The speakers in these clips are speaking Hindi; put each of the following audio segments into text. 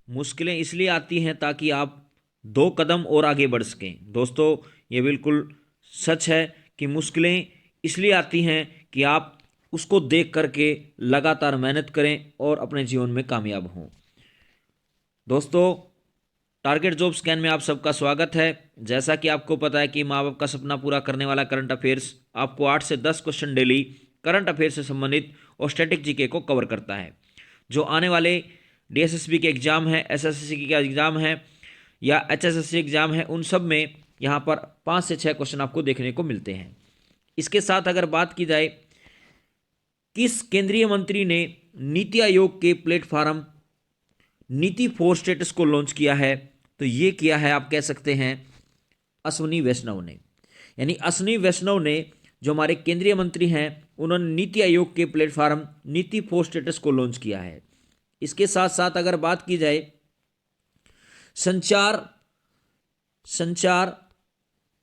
मुश्किलें इसलिए आती हैं ताकि आप 2 कदम और आगे बढ़ सकें। दोस्तों, ये बिल्कुल सच है कि मुश्किलें इसलिए आती हैं कि आप उसको देख करके लगातार मेहनत करें और अपने जीवन में कामयाब हों। दोस्तों, टारगेट जॉब स्कैन में आप सबका स्वागत है। जैसा कि आपको पता है कि माँ बाप का सपना पूरा करने वाला करंट अफेयर्स आपको 8 से 10 क्वेश्चन डेली करंट अफेयर से संबंधित और स्टैटिक जीके को कवर करता है। जो आने वाले डीएसएसबी के एग्जाम है, एसएससी के एग्जाम है या एचएसएससी एग्जाम है, उन सब में यहाँ पर 5 से 6 क्वेश्चन आपको देखने को मिलते हैं। इसके साथ अगर बात की जाए, किस केंद्रीय मंत्री ने नीति आयोग के प्लेटफॉर्म नीति फॉर स्टेटस को लॉन्च किया है, तो ये किया है, आप कह सकते हैं, अश्विनी वैष्णव ने। यानी अश्विनी वैष्णव ने, जो हमारे केंद्रीय मंत्री हैं, उन्होंने नीति आयोग के प्लेटफॉर्म नीति फॉर स्टेटस को लॉन्च किया है। इसके साथ साथ अगर बात की जाए, संचार,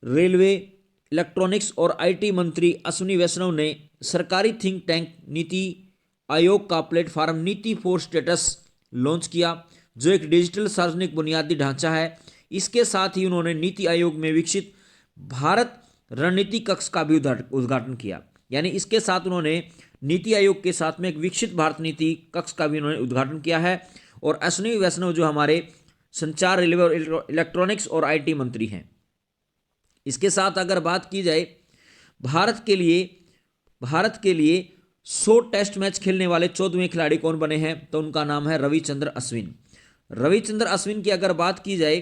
रेलवे, इलेक्ट्रॉनिक्स और आईटी मंत्री अश्विनी वैष्णव ने सरकारी थिंक टैंक नीति आयोग का प्लेटफॉर्म नीति फॉर स्टेटस लॉन्च किया, जो एक डिजिटल सार्वजनिक बुनियादी ढांचा है। इसके साथ ही उन्होंने नीति आयोग में विकसित भारत रणनीति कक्ष का भी उद्घाटन किया। यानी इसके साथ उन्होंने नीति आयोग के साथ में एक विकसित भारत नीति कक्ष का भी उन्होंने उद्घाटन किया है। और अश्विनी वैष्णव जो हमारे संचार, रेलवे और इलेक्ट्रॉनिक्स और आईटी मंत्री हैं। इसके साथ अगर बात की जाए, भारत के लिए 100 टेस्ट मैच खेलने वाले 14वें खिलाड़ी कौन बने हैं, तो उनका नाम है रविचंद्र अश्विन। रविचंद्र अश्विन की अगर बात की जाए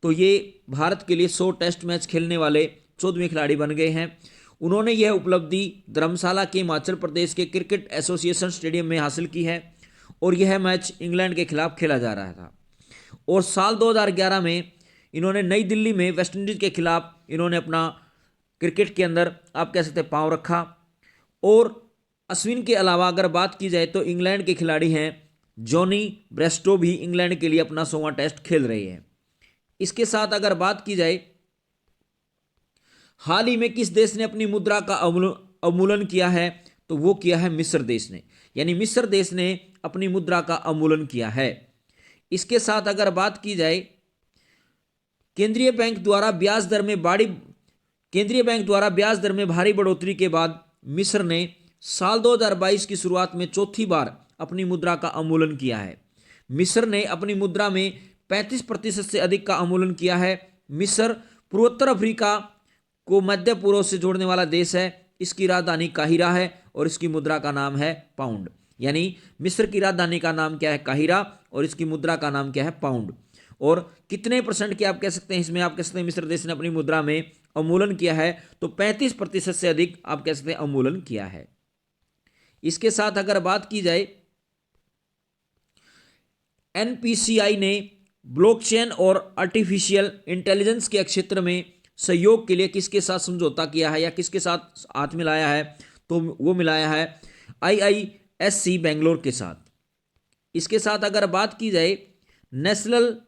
तो ये भारत के लिए 100 टेस्ट मैच खेलने वाले 14वें खिलाड़ी बन गए हैं। उन्होंने यह उपलब्धि धर्मशाला के हिमाचल प्रदेश के क्रिकेट एसोसिएशन स्टेडियम में हासिल की है और यह मैच इंग्लैंड के खिलाफ खेला जा रहा था। और साल 2011 में इन्होंने नई दिल्ली में वेस्टइंडीज के खिलाफ इन्होंने अपना क्रिकेट के अंदर, आप कह सकते हैं, पांव रखा। और अश्विन के अलावा अगर बात की जाए तो इंग्लैंड के खिलाड़ी हैं जॉनी ब्रेस्टो, भी इंग्लैंड के लिए अपना 100वां टेस्ट खेल रहे हैं। इसके साथ अगर बात की जाए, हाल ही में किस देश ने अपनी मुद्रा का अवमूलन किया है, तो वो किया है मिस्र देश ने। यानी मिस्र देश ने अपनी मुद्रा का अवमूलन किया है। इसके साथ अगर बात की जाए, केंद्रीय बैंक द्वारा ब्याज दर में भारी बढ़ोतरी के बाद मिस्र ने साल 2022 की शुरुआत में चौथी बार अपनी मुद्रा का अवमूलन किया है। मिस्र ने अपनी मुद्रा में 35% से अधिक का अवमूलन किया है। मिस्र पूर्वोत्तर अफ्रीका को मध्य पूर्व से जोड़ने वाला देश है। इसकी राजधानी काहिरा है और इसकी मुद्रा का नाम है पाउंड। यानी मिस्र की राजधानी का नाम क्या है, काहिरा, और इसकी मुद्रा का नाम क्या है, पाउंड। और कितने परसेंट के आप कह सकते हैं, इसमें आप कह सकते हैं मिस्र देश ने अपनी मुद्रा में अवमूलन किया है, तो 35% से अधिक आप कह सकते हैं अवमूलन किया है। इसके साथ अगर बात की जाए, एनपीसीआई ने ब्लॉकचेन और आर्टिफिशियल इंटेलिजेंस के क्षेत्र में सहयोग के लिए किसके साथ समझौता किया है या किसके साथ हाथ मिलाया है, तो वो मिलाया है आईआईएससी बेंगलोर के साथ। इसके साथ अगर बात की जाए, national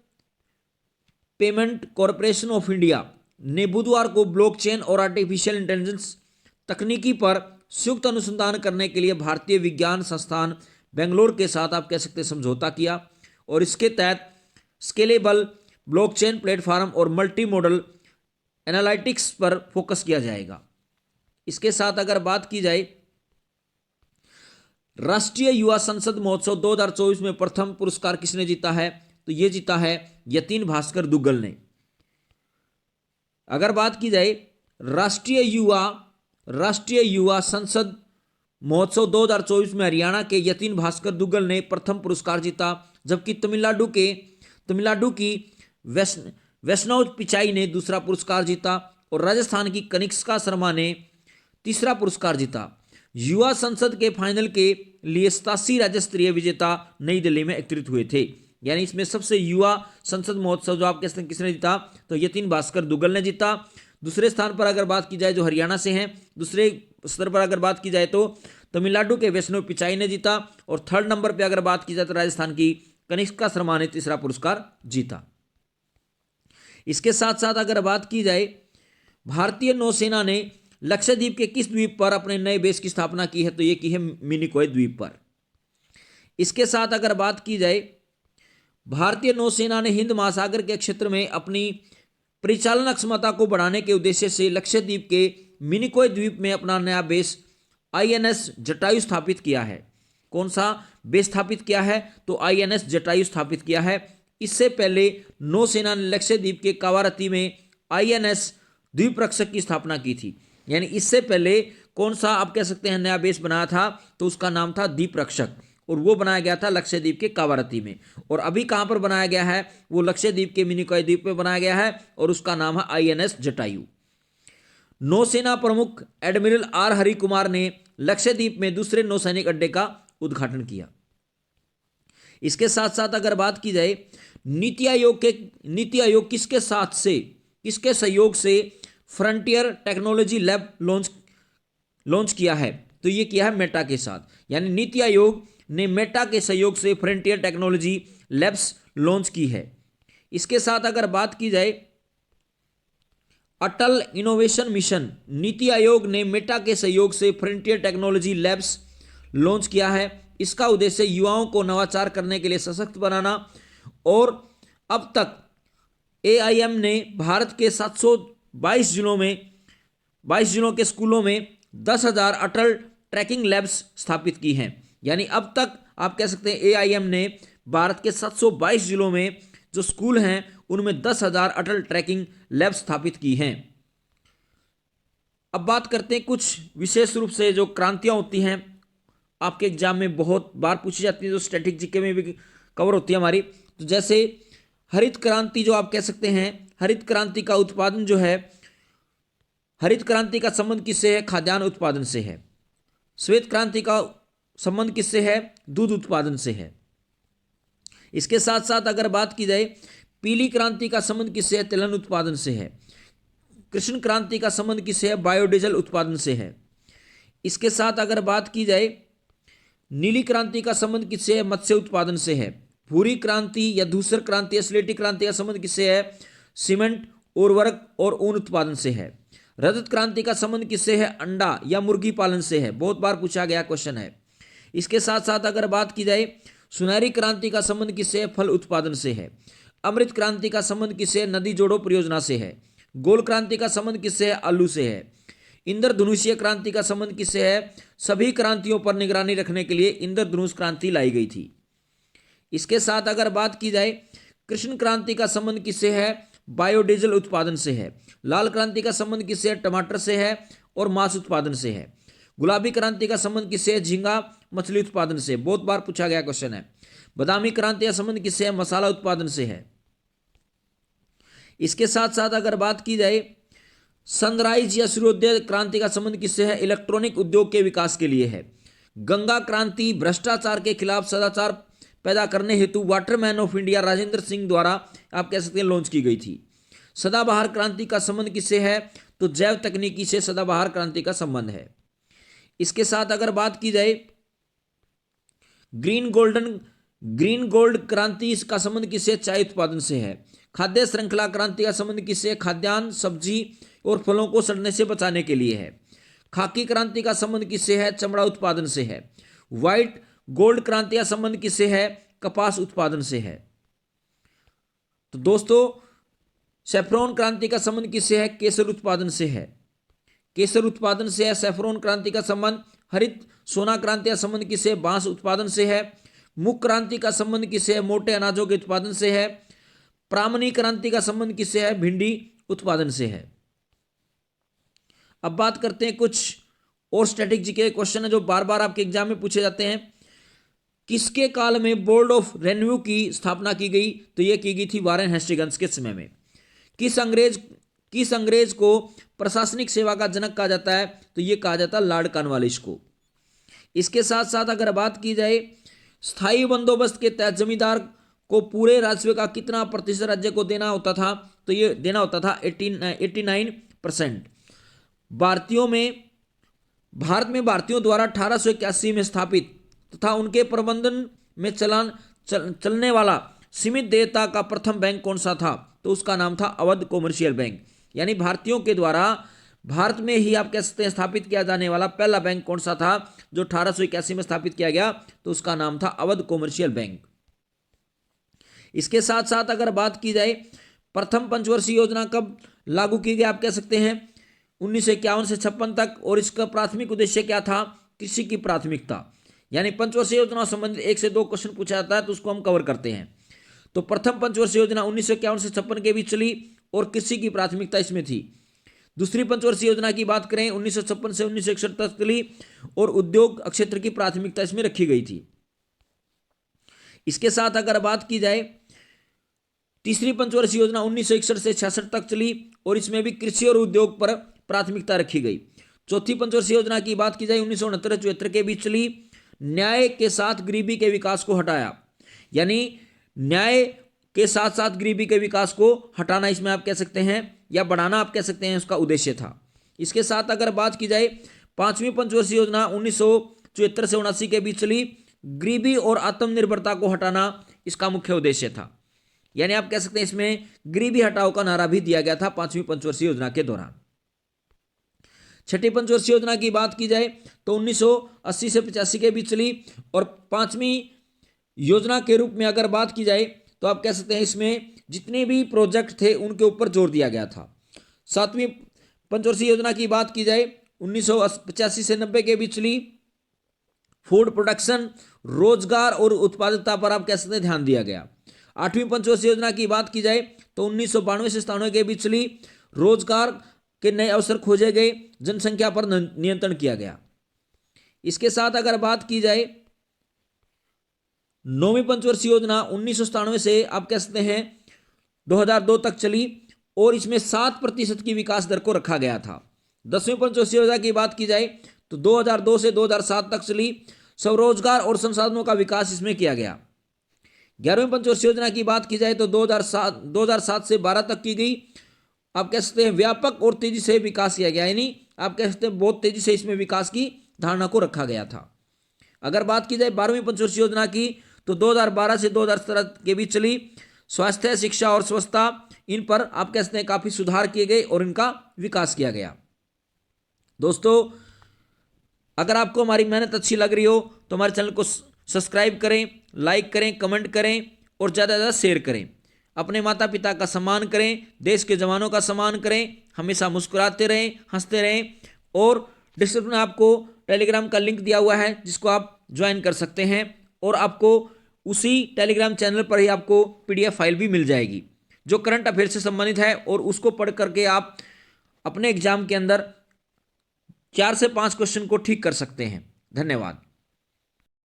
payment corporation of India ने बुधवार को ब्लॉकचेन और आर्टिफिशियल इंटेलिजेंस तकनीकी पर संयुक्त अनुसंधान करने के लिए भारतीय विज्ञान संस्थान बेंगलोर के साथ, आप कह सकते हैं, समझौता किया। और इसके तहत स्केलेबल ब्लॉकचेन प्लेटफॉर्म और मल्टी मॉडल एनालिटिक्स पर फोकस किया जाएगा। इसके साथ अगर बात की जाए, राष्ट्रीय युवा संसद महोत्सव 2024 में प्रथम पुरस्कार किसने जीता है, तो ये जीता है यतीन भास्कर दुग्गल ने। अगर बात की जाए, राष्ट्रीय युवा संसद महोत्सव 2024 में हरियाणा के यतीन भास्कर दुग्गल ने प्रथम पुरस्कार जीता, जबकि तमिलनाडु की वैष्णव पिचाई ने दूसरा पुरस्कार जीता और राजस्थान की कनिष्का शर्मा ने तीसरा पुरस्कार जीता। युवा संसद के फाइनल के लिए 87 राज्य स्तरीय विजेता नई दिल्ली में एकत्रित हुए थे। यानी इसमें सबसे युवा संसद महोत्सव जो आप कहते हैं किसने जीता, तो यतीन भास्कर दुग्गल ने जीता। दूसरे स्थान पर अगर बात की जाए, जो हरियाणा से हैं, दूसरे स्तर पर अगर बात की जाए तो तमिलनाडु के वैष्णव पिचाई ने जीता। और थर्ड नंबर पर अगर बात की जाए तो राजस्थान की कनिष्का शर्मा ने तीसरा पुरस्कार जीता। इसके साथ साथ अगर बात की जाए, भारतीय नौसेना ने लक्षद्वीप के किस द्वीप पर अपने नए बेस की स्थापना की है, तो ये की है मिनिकॉय द्वीप पर। इसके साथ अगर बात की जाए, भारतीय नौसेना ने हिंद महासागर के क्षेत्र में अपनी परिचालन क्षमता को बढ़ाने के उद्देश्य से लक्षद्वीप के मिनिकॉय द्वीप में अपना नया बेस आईएनएस जटायु स्थापित किया है। कौन सा बेस स्थापित किया है? तो आईएनएस जटायु स्थापित किया है। इससे पहले नौसेना ने लक्षद्वीप के कावारती में आईएनएस द्वीपरक्षक की स्थापना की थी। यानी इससे पहले कौन सा आप कह सकते हैं नया बेस बनाया था? तो उसका नाम था द्वीपरक्षक, और वो बनाया गया था लक्षद्वीप के कावारती में। और अभी कहां पर बनाया गया है? वो लक्षद्वीप के मिनिकॉय द्वीप पे बनाया गया है, और उसका नाम है आईएनएस जटायु। नौसेना प्रमुख एडमिरल आर हरि कुमार ने लक्षद्वीप में दूसरे नौसैनिक अड्डे का उद्घाटन किया। इसके साथ साथ अगर बात की जाए नीति आयोग किसके सहयोग से फ्रंटियर टेक्नोलॉजी लैब लॉन्च किया है? तो ये किया है मेटा के साथ। यानी नीति आयोग ने मेटा के सहयोग से फ्रंटियर टेक्नोलॉजी लैब्स लॉन्च की है। इसके साथ अगर बात की जाए अटल इनोवेशन मिशन, नीति आयोग ने मेटा के सहयोग से फ्रंटियर टेक्नोलॉजी लैब्स लॉन्च किया है। इसका उद्देश्य युवाओं को नवाचार करने के लिए सशक्त बनाना, और अब तक एआईएम ने भारत के 722 जिलों के स्कूलों में 10,000 अटल ट्रैकिंग लैब्स स्थापित की हैं। यानी अब तक आप कह सकते हैं एआईएम ने भारत के 722 जिलों में जो स्कूल हैं उनमें 10,000 अटल ट्रैकिंग लैब स्थापित की हैं। अब बात करते हैं कुछ विशेष रूप से जो क्रांतियां होती हैं आपके एग्जाम में बहुत बार पूछी जाती है, जो स्टैटिक जीके में भी कवर होती है हमारी। तो जैसे हरित क्रांति, जो आप कह सकते हैं हरित क्रांति का उत्पादन जो है, हरित क्रांति का संबंध किससे है? खाद्यान्न उत्पादन से है। श्वेत क्रांति का संबंध किससे है? दूध उत्पादन से है। इसके साथ साथ अगर बात की जाए पीली क्रांति का संबंध किससे है? तिलहन उत्पादन से है। कृष्ण क्रांति का संबंध किससे है? बायोडीजल उत्पादन से है। इसके साथ अगर बात की जाए नीली क्रांति का संबंध किससे है? मत्स्य उत्पादन से है। भूरी क्रांति या धूसर क्रांति या स्लेटी क्रांति का संबंध किससे है? सीमेंट, उर्वरक और ऊन उत्पादन से है। रजत क्रांति का संबंध किससे है? अंडा या मुर्गी पालन से है। बहुत बार पूछा गया क्वेश्चन है। इसके साथ साथ अगर बात की जाए सुनहरी क्रांति का संबंध किससे है? फल उत्पादन से है। अमृत क्रांति का संबंध किससे है? नदी जोड़ो परियोजना से है। गोल क्रांति का संबंध किससे है? आलू से है। इंद्रधनुषीय क्रांति का संबंध किससे है? सभी क्रांतियों पर निगरानी रखने के लिए इंद्रधनुष क्रांति लाई गई थी। इसके साथ अगर बात की जाए कृष्ण क्रांति का संबंध किससे है? बायोडीजल उत्पादन से है। लाल क्रांति का संबंध किससे है? टमाटर से है और मांस उत्पादन से है। गुलाबी क्रांति का संबंध किससे है? झींगा मछली उत्पादन से। बहुत बार पूछा गया क्वेश्चन है। बादामी क्रांति का संबंध किससे है? मसाला उत्पादन से है। इसके साथ साथ अगर बात की जाए सनराइज या सूर्योदय क्रांति का संबंध किससे है? इलेक्ट्रॉनिक उद्योग के विकास के लिए है। गंगा क्रांति भ्रष्टाचार के खिलाफ सदाचार पैदा करने हेतु Waterman of India Rajendra Singh द्वारा आप कह सकते हैं लॉन्च की गई थी। सदाबहार क्रांति का संबंध किससे है? तो जैव तकनीकी से सदाबहार क्रांति का संबंध है। इसके साथ अगर बात की जाए ग्रीन गोल्ड क्रांति का संबंध किससे? चाय उत्पादन से है। खाद्य श्रृंखला क्रांति का संबंध किससे? खाद्यान्न, सब्जी और फलों को सड़ने से बचाने के लिए है। खाकी क्रांति का संबंध किससे है? चमड़ा उत्पादन से है। व्हाइट गोल्ड क्रांति का संबंध किससे है? कपास उत्पादन से है। तो दोस्तों सैफ्रॉन क्रांति का संबंध किससे है? केसर उत्पादन से है। केसर उत्पादन से है सैफ्रॉन क्रांति का संबंध। हरित सोना क्रांति का संबंध किससे? बांस उत्पादन से है। मुख क्रांति का संबंध किससे है? मोटे अनाजों के उत्पादन से है। प्रामणी क्रांति का संबंध किससे है? भिंडी उत्पादन से है। अब बात करते हैं कुछ और स्टैटिक जीके क्वेश्चन है जो बार बार आपके एग्जाम में पूछे जाते हैं। किसके काल में बोर्ड ऑफ रेवेन्यू की स्थापना की गई? तो यह की गई थी वारेन हेस्टिंग्स के समय में। किस अंग्रेज को प्रशासनिक सेवा का जनक कहा जाता है? तो यह कहा जाता है लॉर्ड कॉर्नवालिस को। इसके साथ साथ अगर बात की जाए स्थायी बंदोबस्त के तहत जमींदार को पूरे राजस्व का कितना प्रतिशत राज्य को देना होता था? तो ये देना होता था 89%। भारत में भारतीयों द्वारा 1881 में स्थापित तथा उनके प्रबंधन में चलने वाला सीमित देयता का प्रथम बैंक कौन सा था? तो उसका नाम था अवध कॉमर्शियल बैंक। यानी भारतीयों के द्वारा भारत में ही आप कह सकते हैं स्थापित किया जाने वाला पहला बैंक कौन सा था जो 1881 में स्थापित किया गया? तो उसका नाम था अवध कॉमर्शियल बैंक। इसके साथ साथ अगर बात की जाए प्रथम पंचवर्षीय योजना कब लागू की गई, आप कह सकते हैं 1951 से 56 तक, और इसका प्राथमिक उद्देश्य क्या था, कृषि की प्राथमिकता। यानी पंचवर्षीय योजना संबंधित 1 से 2 क्वेश्चन पूछा जाता है तो उसको हम कवर करते हैं। तो प्रथम पंचवर्षीय योजना 1951 से 56 के बीच चली और कृषि की प्राथमिकता इसमें थी। दूसरी पंचवर्षीय योजना की बात करें 1956 से 1961 तक चली और उद्योग क्षेत्र की प्राथमिकता इसमें रखी गई थी। इसके साथ अगर बात की जाए तीसरी पंचवर्षीय योजना 1961 से 66 तक चली और इसमें भी कृषि और उद्योग पर प्राथमिकता रखी गई। चौथी पंचवर्षीय योजना की बात की जाए 1969-74 के बीच चली, न्याय के साथ गरीबी के विकास को हटाया। यानी न्याय के साथ साथ गरीबी के विकास को हटाना इसमें आप कह सकते हैं या बढ़ाना आप कह सकते हैं उसका उद्देश्य था। इसके साथ अगर बात की जाए पांचवी पंचवर्षीय योजना 1974 से 79 के बीच चली, गरीबी और आत्मनिर्भरता को हटाना इसका मुख्य उद्देश्य था। यानी आप कह सकते हैं इसमें गरीबी हटाओ का नारा भी दिया गया था पांचवी पंचवर्षीय योजना के दौरान। छठी पंचवर्षीय योजना की बात की जाए तो 1980 से 85 के बीच चली और पांचवी योजना के रूप में अगर बात की जाए तो आप कह सकते हैं इसमें जितने भी प्रोजेक्ट थे उनके ऊपर जोर दिया गया था। सातवीं पंचवर्षीय योजना की बात की जाए 1985 से 90 के बीच चली, फूड प्रोडक्शन, रोजगार और उत्पादकता पर आप कह सकते हैं ध्यान दिया गया। आठवीं पंचवर्षीय योजना की बात की जाए तो 1992 से 97 के बीच चली, रोजगार के नए अवसर खोजे गए, जनसंख्या पर नियंत्रण किया गया। इसके साथ अगर बात की जाए नौवीं पंचवर्षीय योजना 1997 से आप कह सकते हैं 2002 तक चली और इसमें 7% की विकास दर को रखा गया था। 10वीं पंचवर्षीय योजना की बात की जाए तो 2002 से 2007 तक चली, स्वरोजगार और संसाधनों का विकास इसमें किया गया। 11वीं पंचवर्षीय योजना की बात की जाए तो 2007 से 12 तक की गई। आप कह सकते हैं व्यापक और तेजी से विकास किया गया, यानी आप कह सकते हैं बहुत तेजी से इसमें विकास की धारणा को रखा गया था। अगर बात की जाए 12वीं पंचवर्षीय योजना की तो 2012 से 2017 के बीच चली, स्वास्थ्य, शिक्षा और स्वच्छता, इन पर आप कह सकते हैं काफी सुधार किए गए और इनका विकास किया गया। दोस्तों, अगर आपको हमारी मेहनत अच्छी लग रही हो तो हमारे चैनल को सब्सक्राइब करें, लाइक करें, कमेंट करें और ज़्यादा से ज़्यादा शेयर करें। अपने माता पिता का सम्मान करें, देश के जवानों का सम्मान करें, हमेशा मुस्कुराते रहें, हंसते रहें। और डिस्क्रिप्शन में आपको टेलीग्राम का लिंक दिया हुआ है जिसको आप ज्वाइन कर सकते हैं और आपको उसी टेलीग्राम चैनल पर ही आपको PDF फाइल भी मिल जाएगी जो करंट अफेयर से संबंधित है और उसको पढ़ करके आप अपने एग्जाम के अंदर 4 से 5 क्वेश्चन को ठीक कर सकते हैं। धन्यवाद।